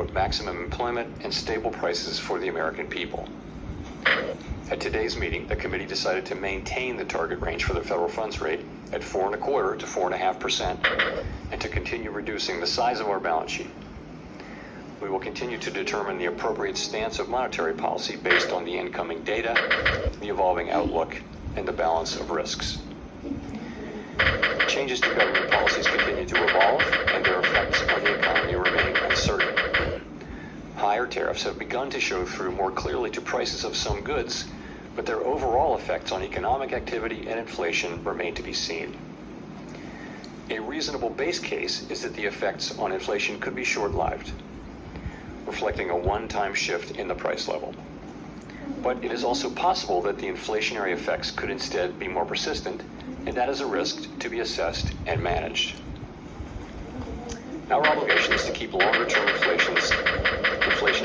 promote maximum employment and stable prices for the American people. At today's meeting, the committee decided to maintain the target range for the federal funds rate at 4.25% to 4.5% and to continue reducing the size of our balance sheet. We will continue to determine the appropriate stance of monetary policy based on the incoming data, the evolving outlook, and the balance of risks. Changes to government policies continue to evolve, and their effects on the economy remain uncertain. Higher tariffs have begun to show through more clearly to prices of some goods, but their overall effects on economic activity and inflation remain to be seen. A reasonable base case is that the effects on inflation could be short-lived, reflecting a one-time shift in the price level. But it is also possible that the inflationary effects could instead be more persistent, and that is a risk to be assessed and managed. Our obligation is to keep longer-term inflation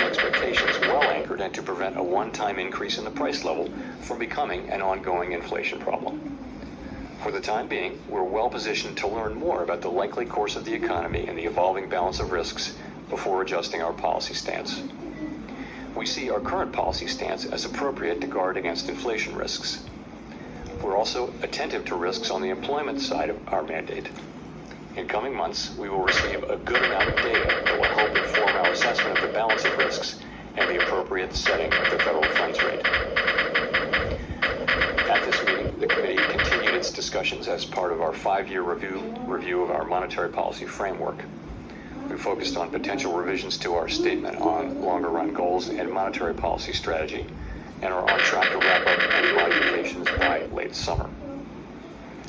expectations well anchored and to prevent a one-time increase in the price level from becoming an ongoing inflation problem. For the time being, we're well positioned to learn more about the likely course of the economy and the evolving balance of risks before adjusting our policy stance. We see our current policy stance as appropriate to guard against inflation risks. We're also attentive to risks on the employment side of our mandate. In coming months, we will receive a good amount of data that will help inform our assessment of the balance of risks and the appropriate setting of the federal funds rate. At this meeting, the committee continued its discussions as part of our 5-year review of our monetary policy framework. We focused on potential revisions to our statement on longer-run goals and monetary policy strategy, and are on track to wrap up any modifications by late summer.